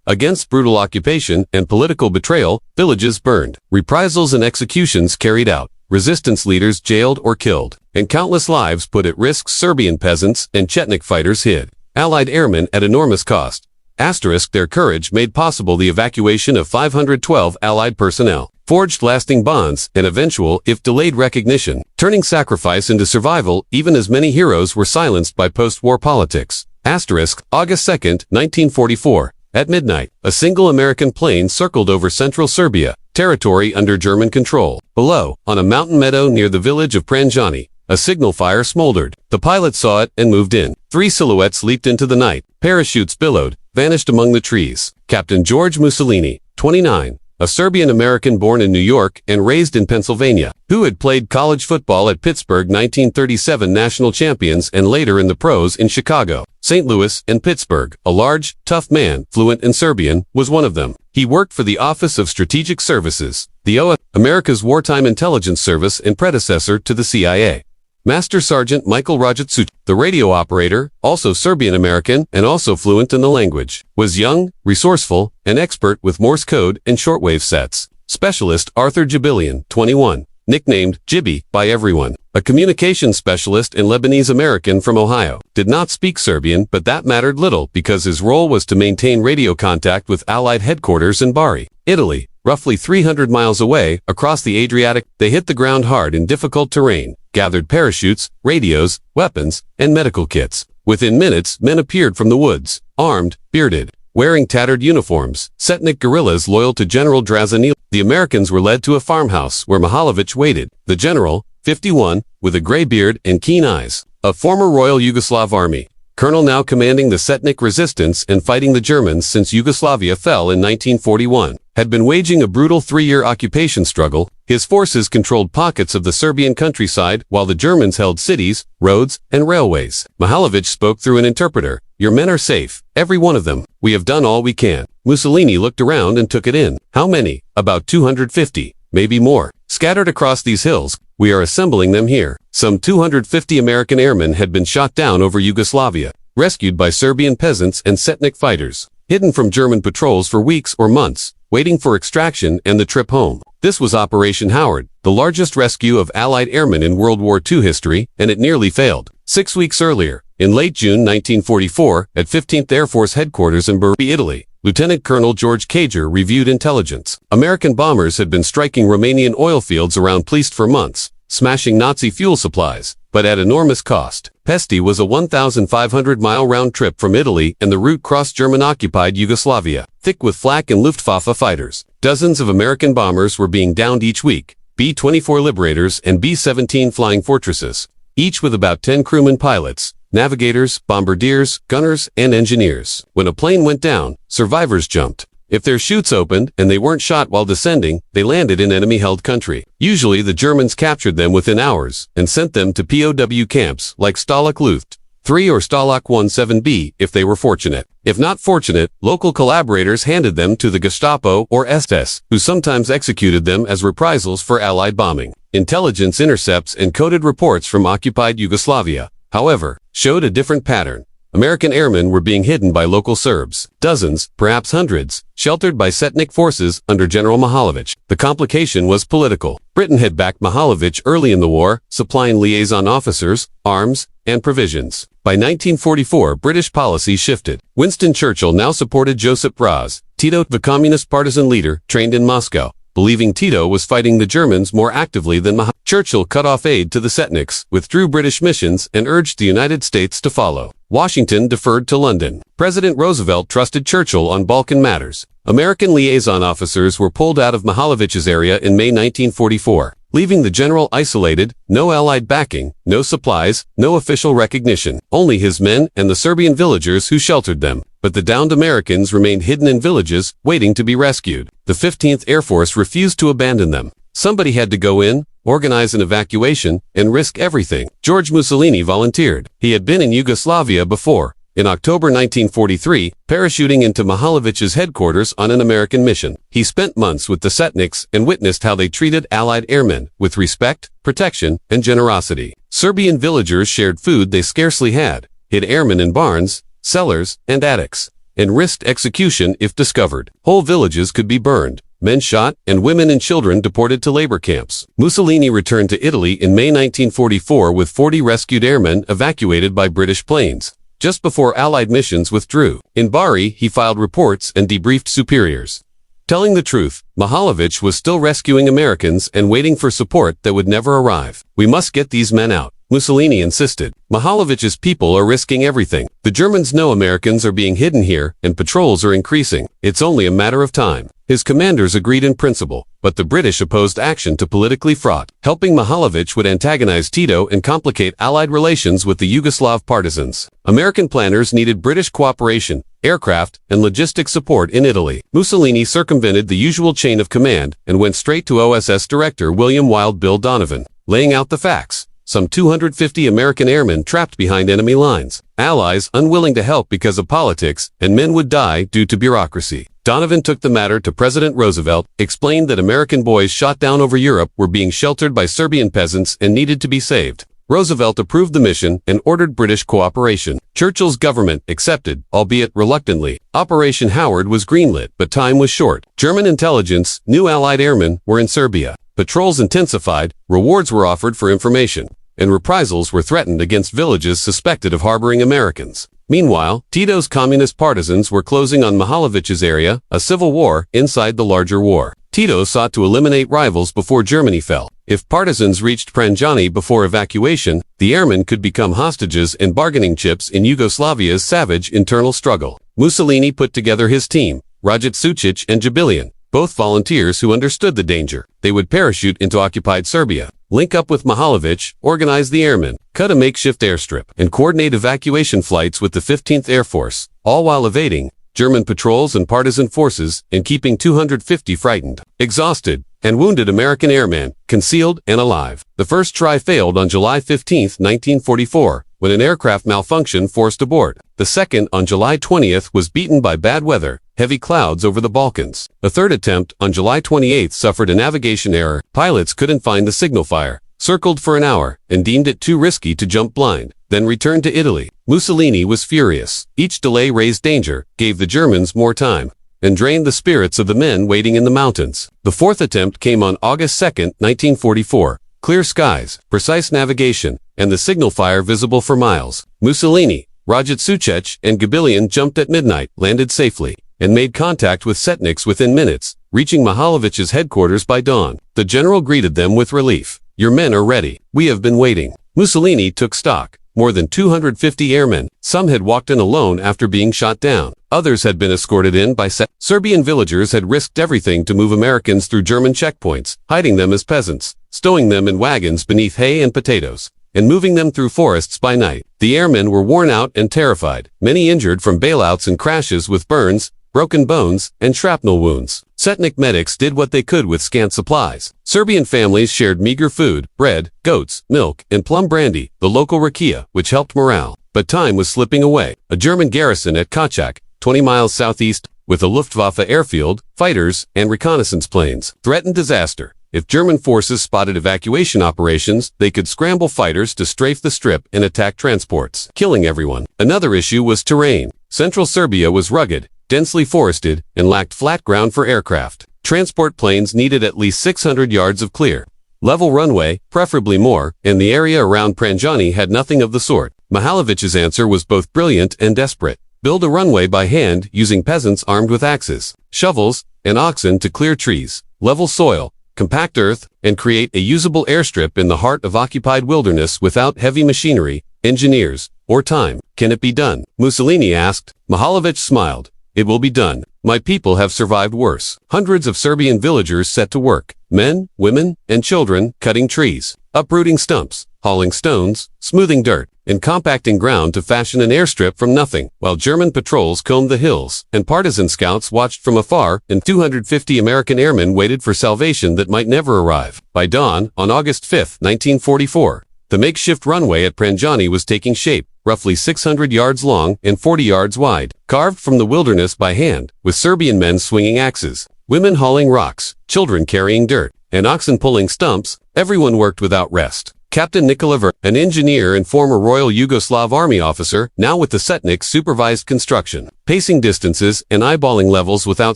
Against brutal occupation and political betrayal, villages burned, reprisals and executions carried out, resistance leaders jailed or killed, and countless lives put at risk. Serbian peasants and Chetnik fighters hid Allied airmen at enormous cost. Their courage made possible the evacuation of 512 Allied personnel, forged lasting bonds and eventual, if delayed, recognition, turning sacrifice into survival even as many heroes were silenced by post-war politics. August 2, 1944. At midnight, a single American plane circled over central Serbia, territory under German control. Below, on a mountain meadow near the village of Pranjani, a signal fire smoldered. The pilot saw it and moved in. 3 silhouettes leaped into the night. Parachutes billowed, vanished among the trees. Captain George Mussolini, 29, a Serbian-American born in New York and raised in Pennsylvania, who had played college football at Pittsburgh 1937 national champions and later in the pros in Chicago, St. Louis, and Pittsburgh. A large, tough man, fluent in Serbian, was one of them. He worked for the Office of Strategic Services, the OSS, America's wartime intelligence service and predecessor to the CIA. Master Sergeant Michael Rajatsuch, the radio operator, also Serbian-American and also fluent in the language, was young, resourceful, and expert with Morse code and shortwave sets. Specialist Arthur Jibilian, 21, nicknamed Jibby by everyone, a communications specialist and Lebanese-American from Ohio, did not speak Serbian, but that mattered little because his role was to maintain radio contact with Allied headquarters in Bari, Italy, roughly 300 miles away, across the Adriatic. They hit the ground hard in difficult terrain, gathered parachutes, radios, weapons, and medical kits. Within minutes, men appeared from the woods, armed, bearded, wearing tattered uniforms, Chetnik guerrillas loyal to General Draža Mihailović. The Americans were led to a farmhouse where Mihailović waited. The general, 51, with a gray beard and keen eyes, a former Royal Yugoslav Army colonel now commanding the Chetnik resistance and fighting the Germans since Yugoslavia fell in 1941, had been waging a brutal 3-year occupation struggle. His forces controlled pockets of the Serbian countryside while the Germans held cities, roads, and railways. Mihailović spoke through an interpreter. "Your men are safe, every one of them. We have done all we can." Mussolini looked around and took it in. "How many?" "About 250, maybe more. Scattered across these hills. We are assembling them here." Some 250 American airmen had been shot down over Yugoslavia, rescued by Serbian peasants and Chetnik fighters, hidden from German patrols for weeks or months, waiting for extraction and the trip home. This was Operation Howard, the largest rescue of Allied airmen in World War II history, and it nearly failed. 6 weeks earlier, in late June 1944, at 15th Air Force headquarters in Bari, Italy, Lieutenant Colonel George Cager reviewed intelligence. American bombers had been striking Romanian oil fields around Ploiești for months, smashing Nazi fuel supplies, but at enormous cost. Pesti was a 1,500-mile round trip from Italy, and the route crossed German-occupied Yugoslavia, thick with flak and Luftwaffe fighters. Dozens of American bombers were being downed each week, B-24 Liberators and B-17 Flying Fortresses, each with about 10 crewmen, pilots, navigators, bombardiers, gunners, and engineers. When a plane went down, survivors jumped. If their chutes opened and they weren't shot while descending, they landed in enemy-held country. Usually the Germans captured them within hours and sent them to POW camps like Stalag Luft 3 or Stalag 17B if they were fortunate. If not fortunate, local collaborators handed them to the Gestapo or SS, who sometimes executed them as reprisals for Allied bombing. Intelligence intercepts and coded reports from occupied Yugoslavia, however, showed a different pattern. American airmen were being hidden by local Serbs, dozens, perhaps hundreds, sheltered by Chetnik forces under General Mihailović. The complication was political. Britain had backed Mihailović early in the war, supplying liaison officers, arms, and provisions. By 1944, British policy shifted. Winston Churchill now supported Josip Broz Tito, the communist partisan leader, trained in Moscow, believing Tito was fighting the Germans more actively than Mihailović. Churchill cut off aid to the Chetniks, withdrew British missions, and urged the United States to follow. Washington deferred to London. President Roosevelt trusted Churchill on Balkan matters. American liaison officers were pulled out of Mihailović's area in May 1944, leaving the general isolated, no Allied backing, no supplies, no official recognition, only his men and the Serbian villagers who sheltered them. But the downed Americans remained hidden in villages, waiting to be rescued. The 15th Air Force refused to abandon them. Somebody had to go in, organize an evacuation, and risk everything. George Mussolini volunteered. He had been in Yugoslavia before, in October 1943, parachuting into Mihailović's headquarters on an American mission. He spent months with the Chetniks and witnessed how they treated Allied airmen with respect, protection, and generosity. Serbian villagers shared food they scarcely had, hid airmen in barns, cellars, and attics. and risked execution if discovered. Whole villages could be burned, men shot, and women and children deported to labor camps. Mussolini returned to Italy in May 1944 with 40 rescued airmen evacuated by British planes, just before Allied missions withdrew. In Bari, he filed reports and debriefed superiors. Telling the truth, Mihailović was still rescuing Americans and waiting for support that would never arrive. "We must get these men out," Mussolini insisted. "Mihailović's people are risking everything. The Germans know Americans are being hidden here, and patrols are increasing. It's only a matter of time." His commanders agreed in principle, but the British opposed action to politically fraught. Helping Mihailović would antagonize Tito and complicate Allied relations with the Yugoslav partisans. American planners needed British cooperation, aircraft, and logistic support in Italy. Mussolini circumvented the usual chain of command and went straight to OSS Director William Wild Bill Donovan, laying out the facts. Some 250 American airmen trapped behind enemy lines, allies unwilling to help because of politics, and men would die due to bureaucracy. Donovan took the matter to President Roosevelt, explained that American boys shot down over Europe were being sheltered by Serbian peasants and needed to be saved. Roosevelt approved the mission and ordered British cooperation. Churchill's government accepted, albeit reluctantly. Operation Howard was greenlit, but time was short. German intelligence knew Allied airmen were in Serbia. Patrols intensified, rewards were offered for information, and reprisals were threatened against villages suspected of harboring Americans. Meanwhile, Tito's communist partisans were closing on Mihailović's area, a civil war inside the larger war. Tito sought to eliminate rivals before Germany fell. If partisans reached Pranjani before evacuation, the airmen could become hostages and bargaining chips in Yugoslavia's savage internal struggle. Mussolini put together his team, Rajat Sucic and Jabilian, both volunteers who understood the danger. They would parachute into occupied Serbia, link up with Mihailović, organize the airmen, cut a makeshift airstrip, and coordinate evacuation flights with the 15th Air Force, all while evading German patrols and partisan forces and keeping 250 frightened, exhausted, and wounded American airmen, concealed and alive. The first try failed on July 15, 1944, when an aircraft malfunction forced abort. The second, on July 20, was beaten by bad weather, heavy clouds over the Balkans. The third attempt, on July 28, suffered a navigation error. Pilots couldn't find the signal fire, circled for an hour, and deemed it too risky to jump blind, then returned to Italy. Mussolini was furious. Each delay raised danger, gave the Germans more time, and drained the spirits of the men waiting in the mountains. The fourth attempt came on August 2, 1944. Clear skies, precise navigation, and the signal fire visible for miles. Mussolini, Rajat Sucic, and Jabilian jumped at midnight, landed safely, and made contact with Chetniks within minutes, reaching Mihailović's headquarters by dawn. The general greeted them with relief. "Your men are ready. We have been waiting." Mussolini took stock. More than 250 airmen. Some had walked in alone after being shot down. Others had been escorted in by Serbian villagers had risked everything to move Americans through German checkpoints, hiding them as peasants, stowing them in wagons beneath hay and potatoes, and moving them through forests by night. The airmen were worn out and terrified, many injured from bailouts and crashes with burns, broken bones, and shrapnel wounds. Chetnik medics did what they could with scant supplies. Serbian families shared meager food, bread, goats, milk, and plum brandy, the local rakia, which helped morale. But time was slipping away. A German garrison at Kočak, 20 miles southeast, with a Luftwaffe airfield, fighters, and reconnaissance planes, threatened disaster. If German forces spotted evacuation operations, they could scramble fighters to strafe the strip and attack transports, killing everyone. Another issue was terrain. Central Serbia was rugged, densely forested, and lacked flat ground for aircraft. Transport planes needed at least 600 yards of clear, level runway, preferably more, and the area around Pranjani had nothing of the sort. Mihailović's answer was both brilliant and desperate. Build a runway by hand using peasants armed with axes, shovels, and oxen to clear trees, level soil, compact earth, and create a usable airstrip in the heart of occupied wilderness without heavy machinery, engineers, or time. Can it be done? Mussolini asked. Mihailović smiled. It will be done. My people have survived worse. Hundreds of Serbian villagers set to work. Men, women, and children cutting trees, uprooting stumps, hauling stones, smoothing dirt, and compacting ground to fashion an airstrip from nothing, while German patrols combed the hills, and partisan scouts watched from afar, and 250 American airmen waited for salvation that might never arrive. By dawn, on August 5, 1944, the makeshift runway at Pranjani was taking shape, roughly 600 yards long and 40 yards wide, carved from the wilderness by hand, with Serbian men swinging axes, women hauling rocks, children carrying dirt, and oxen pulling stumps. Everyone worked without rest. Captain Nikola Ver, an engineer and former Royal Yugoslav Army officer, now with the Chetnik, supervised construction. Pacing distances and eyeballing levels without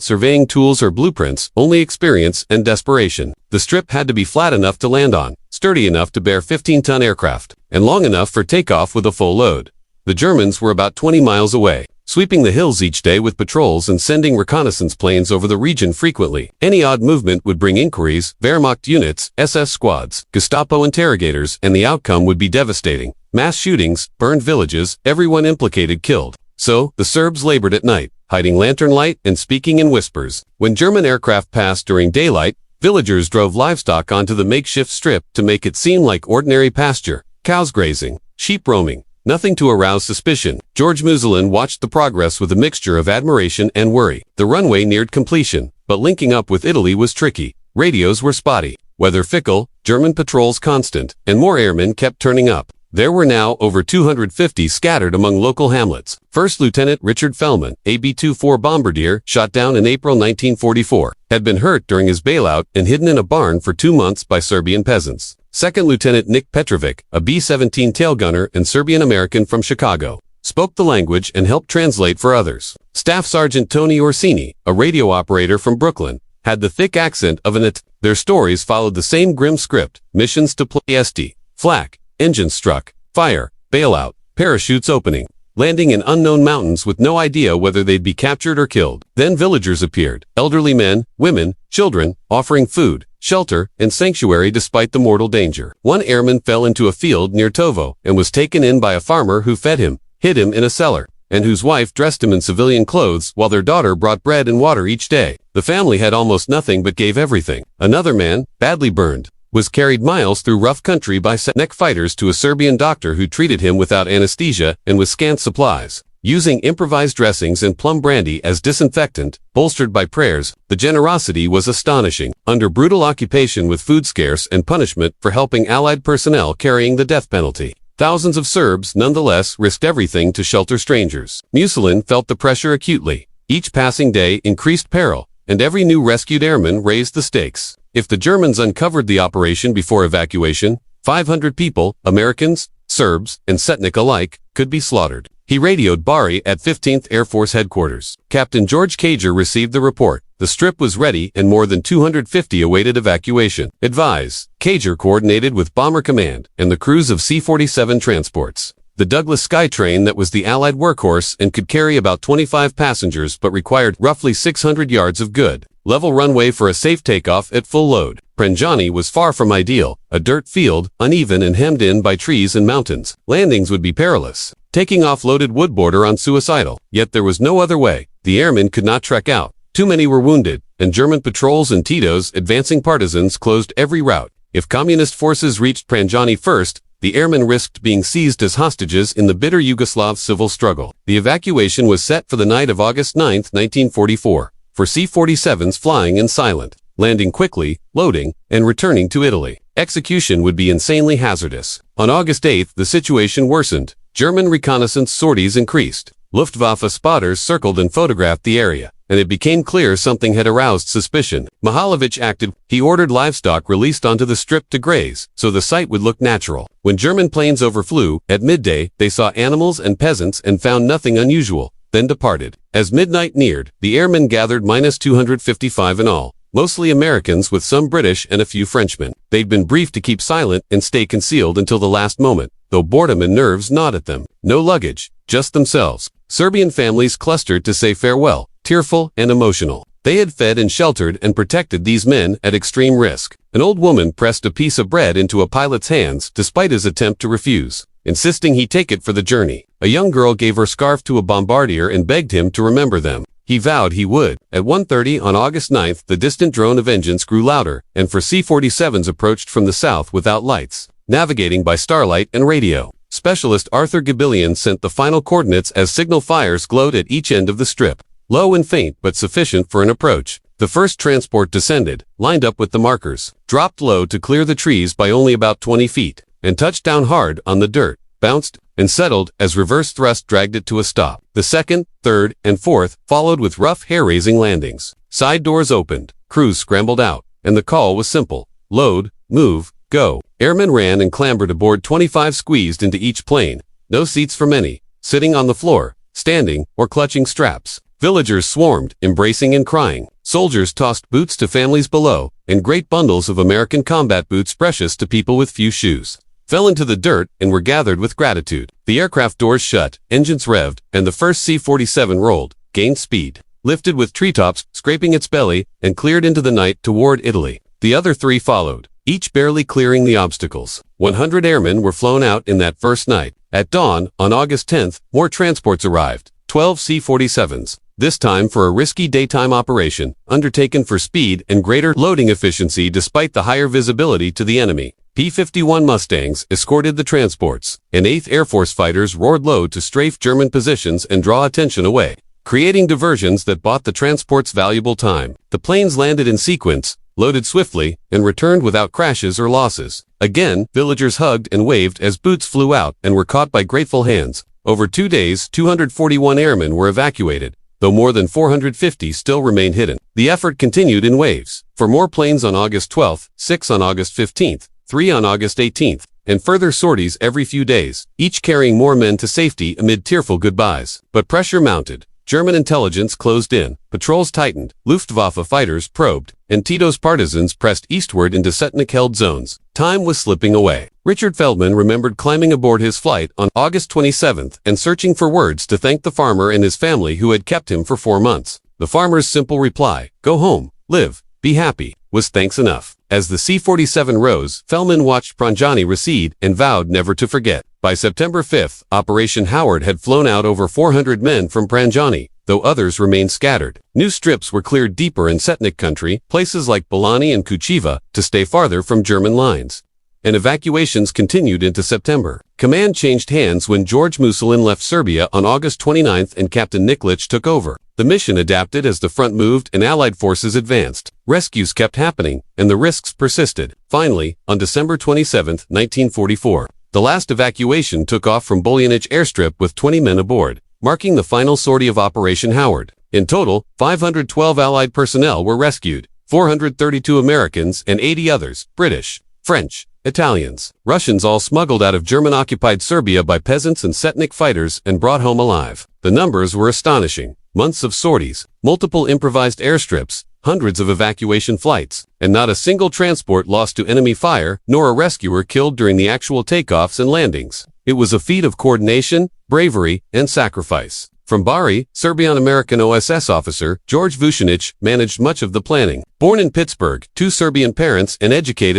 surveying tools or blueprints, only experience and desperation. The strip had to be flat enough to land on, sturdy enough to bear 15-ton aircraft, and long enough for takeoff with a full load. The Germans were about 20 miles away, sweeping the hills each day with patrols and sending reconnaissance planes over the region frequently. Any odd movement would bring inquiries, Wehrmacht units, SS squads, Gestapo interrogators, and the outcome would be devastating. Mass shootings, burned villages, everyone implicated killed. So, the Serbs labored at night, hiding lantern light and speaking in whispers. When German aircraft passed during daylight, villagers drove livestock onto the makeshift strip to make it seem like ordinary pasture, cows grazing, sheep roaming. Nothing to arouse suspicion. George Musalin watched the progress with a mixture of admiration and worry. The runway neared completion, but linking up with Italy was tricky. Radios were spotty, weather fickle, German patrols constant, and more airmen kept turning up. There were now over 250 scattered among local hamlets. First Lieutenant Richard Fellman, a B-24 bombardier, shot down in April 1944, had been hurt during his bailout and hidden in a barn for 2 months by Serbian peasants. Second Lieutenant Nick Petrovic, a B-17 tail gunner and Serbian-American from Chicago, spoke the language and helped translate for others. Staff Sergeant Tony Orsini, a radio operator from Brooklyn, had the thick accent of an It. Their stories followed the same grim script: missions to Playesti, flak, engines struck, fire, bailout, parachutes opening, landing in unknown mountains with no idea whether they'd be captured or killed. Then villagers appeared, elderly men, women, children, offering food, shelter, and sanctuary despite the mortal danger. One airman fell into a field near Tovo and was taken in by a farmer who fed him, hid him in a cellar, and whose wife dressed him in civilian clothes while their daughter brought bread and water each day. The family had almost nothing but gave everything. Another man, badly burned, was carried miles through rough country by Chetnik fighters to a Serbian doctor who treated him without anesthesia and with scant supplies. Using improvised dressings and plum brandy as disinfectant, bolstered by prayers, the generosity was astonishing. Under brutal occupation with food scarce and punishment for helping Allied personnel carrying the death penalty, thousands of Serbs nonetheless risked everything to shelter strangers. Musalin felt the pressure acutely. Each passing day increased peril, and every new rescued airman raised the stakes. If the Germans uncovered the operation before evacuation, 500 people, Americans, Serbs, and Chetnik alike, could be slaughtered. He radioed Bari at 15th Air Force Headquarters. Captain George Cager received the report. The strip was ready and more than 250 awaited evacuation. Advise. Cager coordinated with Bomber Command and the crews of C-47 transports. The Douglas Skytrain that was the Allied workhorse and could carry about 25 passengers but required roughly 600 yards of good, level runway for a safe takeoff at full load. Prenjani was far from ideal, a dirt field, uneven and hemmed in by trees and mountains. Landings would be perilous. Taking off loaded wood border on suicidal. Yet there was no other way. The airmen could not trek out. Too many were wounded, and German patrols and Tito's advancing partisans closed every route. If communist forces reached Prenjani first, the airmen risked being seized as hostages in the bitter Yugoslav civil struggle. The evacuation was set for the night of August 9, 1944, for C-47s flying in silent, landing quickly, loading, and returning to Italy. Execution would be insanely hazardous. On August 8, the situation worsened. German reconnaissance sorties increased. Luftwaffe spotters circled and photographed the area, and it became clear something had aroused suspicion. Mihailović acted. He ordered livestock released onto the strip to graze, so the site would look natural. When German planes overflew, at midday, they saw animals and peasants and found nothing unusual, then departed. As midnight neared, the airmen gathered -255 in all, mostly Americans with some British and a few Frenchmen. They'd been briefed to keep silent and stay concealed until the last moment, though boredom and nerves gnawed at them. No luggage, just themselves. Serbian families clustered to say farewell, tearful and emotional. They had fed and sheltered and protected these men at extreme risk. An old woman pressed a piece of bread into a pilot's hands despite his attempt to refuse, insisting he take it for the journey. A young girl gave her scarf to a bombardier and begged him to remember them. He vowed he would. At 1:30 on August 9th, the distant drone of engines grew louder, and for C-47s approached from the south without lights, navigating by starlight and radio. Specialist Arthur Gabillion sent the final coordinates as signal fires glowed at each end of the strip. Low and faint, but sufficient for an approach. The first transport descended, lined up with the markers, dropped low to clear the trees by only about 20 feet, and touched down hard on the dirt, bounced, and settled as reverse thrust dragged it to a stop. The second, third, and fourth followed with rough hair-raising landings. Side doors opened, crews scrambled out, and the call was simple: load, move, go. Airmen ran and clambered aboard 25 squeezed into each plane. No seats for many, sitting on the floor, standing, or clutching straps. Villagers swarmed, embracing and crying. Soldiers tossed boots to families below, and great bundles of American combat boots precious to people with few shoes fell into the dirt and were gathered with gratitude. The aircraft doors shut, engines revved, and the first C-47 rolled, gained speed, lifted with treetops, scraping its belly, and cleared into the night toward Italy. The other three followed, each barely clearing the obstacles. 100 airmen were flown out in that first night. At dawn, on August 10th, more transports arrived, 12 C-47s, this time for a risky daytime operation, undertaken for speed and greater loading efficiency despite the higher visibility to the enemy. P-51 Mustangs escorted the transports, and 8th Air Force fighters roared low to strafe German positions and draw attention away, creating diversions that bought the transports valuable time. The planes landed in sequence, loaded swiftly, and returned without crashes or losses. Again, villagers hugged and waved as boots flew out and were caught by grateful hands. Over 2 days, 241 airmen were evacuated, though more than 450 still remained hidden. The effort continued in waves. For more planes on August 12th, 6 on August 15th, 3 on August 18th, and further sorties every few days, each carrying more men to safety amid tearful goodbyes. But pressure mounted. German intelligence closed in, patrols tightened, Luftwaffe fighters probed, and Tito's partisans pressed eastward into Chetnik-held zones. Time was slipping away. Richard Feldman remembered climbing aboard his flight on August 27th and searching for words to thank the farmer and his family who had kept him for 4 months. The farmer's simple reply, "Go home, live, be happy," was thanks enough. As the C-47 rose, Feldman watched Pranjani recede and vowed never to forget. By September 5th, Operation Howard had flown out over 400 men from Pranjani, though others remained scattered. New strips were cleared deeper in Chetnik country, places like Balani and Kuchiva, to stay farther from German lines. And evacuations continued into September. Command changed hands when George Musolin left Serbia on August 29th and Captain Nikolic took over. The mission adapted as the front moved and Allied forces advanced. Rescues kept happening, and the risks persisted. Finally, on December 27, 1944, the last evacuation took off from Boljanic airstrip with 20 men aboard, marking the final sortie of Operation Howard. In total, 512 Allied personnel were rescued, 432 Americans and 80 others, British, French, Italians, Russians, all smuggled out of German-occupied Serbia by peasants and Chetnik fighters and brought home alive. The numbers were astonishing. Months of sorties, multiple improvised airstrips, hundreds of evacuation flights, and not a single transport lost to enemy fire, nor a rescuer killed during the actual takeoffs and landings. It was a feat of coordination, bravery, and sacrifice. From Bari, Serbian-American OSS officer George Vucinic managed much of the planning. Born in Pittsburgh, 2 Serbian parents and educated